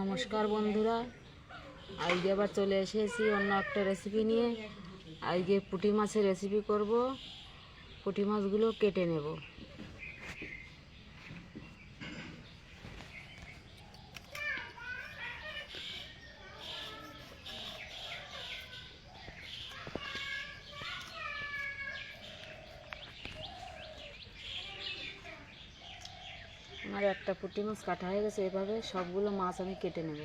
নমস্কার বন্ধুরা, আজকে আবার চলে এসেছি অন্য একটা রেসিপি নিয়ে। আজকে পুঁটি মাছের রেসিপি করব। পুঁটি মাছগুলো কেটে নেব। আমার একটা পুঁটি মাছ কাটা হয়ে গেছে। এভাবে সবগুলো মাছ আমি কেটে নেব।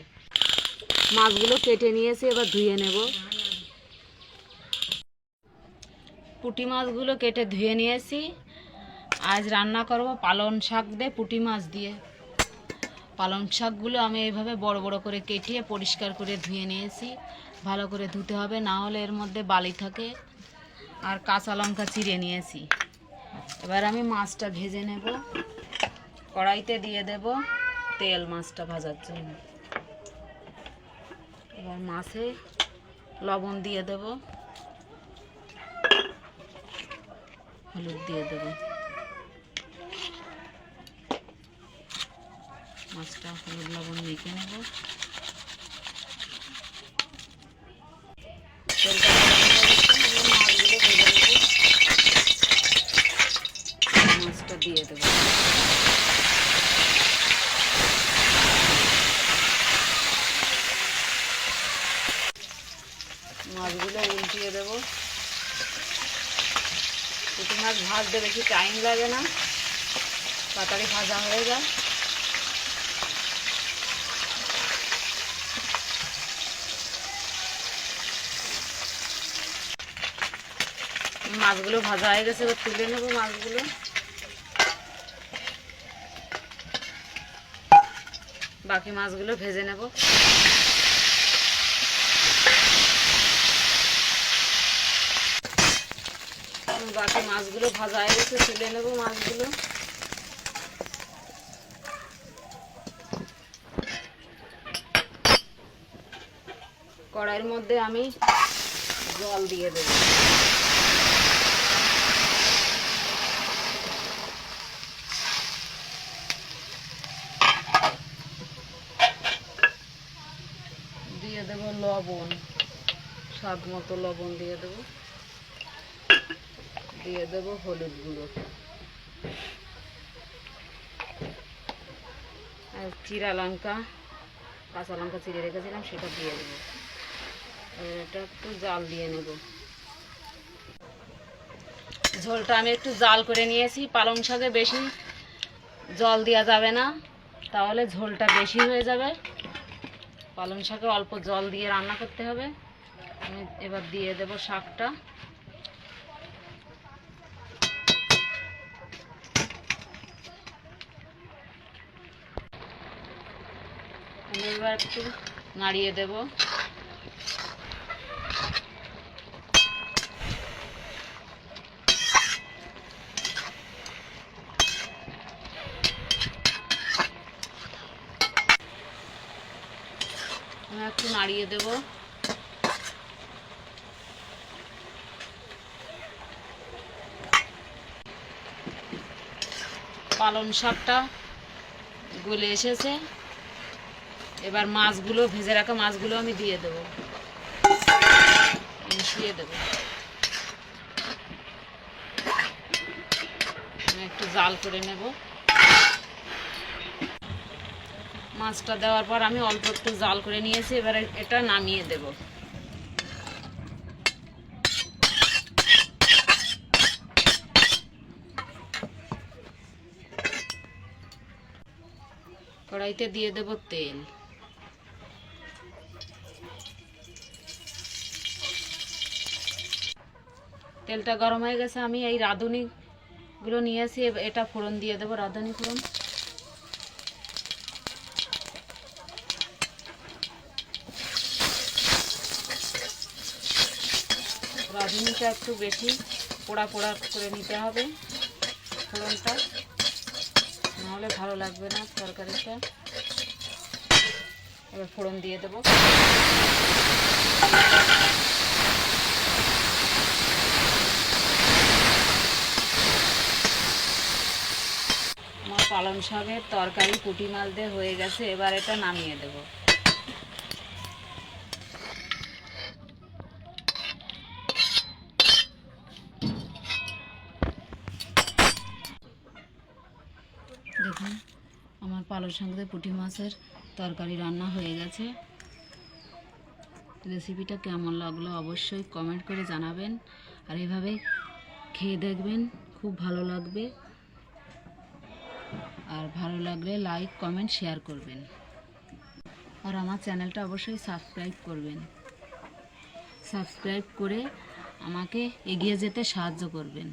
মাছগুলো কেটে নিয়েছি, এবার ধুয়ে নেব। পুঁটি মাছগুলো কেটে ধুয়ে নিয়েছি। আজ রান্না করব পালং শাক দিয়ে পুঁটি মাছ দিয়ে। পালং শাকগুলো আমি এইভাবে বড় বড় করে কেটে পরিষ্কার করে ধুয়ে নিয়েছি। ভালো করে ধুতে হবে, না হলে এর মধ্যে বালি থাকে। আর কাঁচা লঙ্কা চিড়ে নিয়েছি। এবার আমি মাছটা ভেজে নেব। কড়াইতে দিয়ে দেব তেল মাছটা ভাজার জন্য। এবার মাছে লবণ দিয়ে দেব, হলুদ দিয়ে দেব। মাছটা হলুদ লবণ মেখে নেব। তেলটা মাছগুলো ভেজে নেব। মাছটা দিয়ে দেব। মাছগুলো উল্টিয়ে দেব। পুঁটি মাছ ভাজতে বেশি টাইম লাগে না, তাড়াতাড়ি ভাজা হয়ে যায়। মাছগুলো ভাজা হয়ে গেছে, এবার তুলে নেব মাছগুলো। বাকি মাছগুলো ভেজে নেব। বাকি মাছগুলো ভাজা হয়ে গেছে, তুলে নেব মাছগুলো। কড়াইয়ের মধ্যে আমি জল দিয়ে দেব। দিয়ে দেব লবণ, স্বাদ মতো লবণ দিয়ে দেব। দিয়ে দেব হলুদ গুঁড়ো আর চিরা লঙ্কা, কাঁচা লঙ্কা চিড়ে রেখেছিলাম সেটা দিয়ে দেবো। এটা একটু জাল দিয়ে নেব। ঝোলটা আমি একটু জাল করে নিয়েছি। পালং শাকে বেশি জল দেওয়া যাবে না, তাহলে ঝোলটা বেশি হয়ে যাবে। পালং শাকে অল্প জল দিয়ে রান্না করতে হবে। আমি এবার দিয়ে দেব শাকটা। আমি এবার একটু নাড়িয়ে দেব। আমি একটু নাড়িয়ে দেব। পালং শাকটা গলে এসেছে। এবার মাছগুলো, ভেজে রাখা মাছগুলো আমি দিয়ে দেব, মিশিয়ে দেব। আমি একটু জাল করে নেব। মাছটা দেওয়ার পর আমি অল্প একটু জাল করে নিয়েছি। এবারে এটা নামিয়ে দেব। কড়াইতে দিয়ে দেব তেল। তেলটা গরম হয়ে গেছে। আমি এই রাঁধুনিগুলো নিয়েছি, এটা ফোড়ন দিয়ে দেবো, রাঁধুনি ফোড়ন। রাঁধুনিটা একটু বেশি পোড়া পোড়া করে নিতে হবে ফোড়নটা, নাহলে ভালো লাগবে না তরকারিটা। এবার ফোড়ন দিয়ে দেবো। পালং শাকের তরকারি পুঁটি মাছ দিয়ে হয়ে গেছে। এবার এটা নামিয়ে দেব। দেখুন আমার পালং শাক দিয়ে পুঁটি মাছের তরকারি রান্না হয়ে গেছে। রেসিপিটা কেমন লাগলো অবশ্যই কমেন্ট করে জানাবেন, আর এভাবে খেয়ে দেখবেন, খুব ভালো লাগবে। আর ভালো লাগলে লাইক কমেন্ট শেয়ার করবেন, আর আমার চ্যানেলটা অবশ্যই সাবস্ক্রাইব করবেন। সাবস্ক্রাইব করে আমাকে এগিয়ে যেতে সাহায্য করবেন।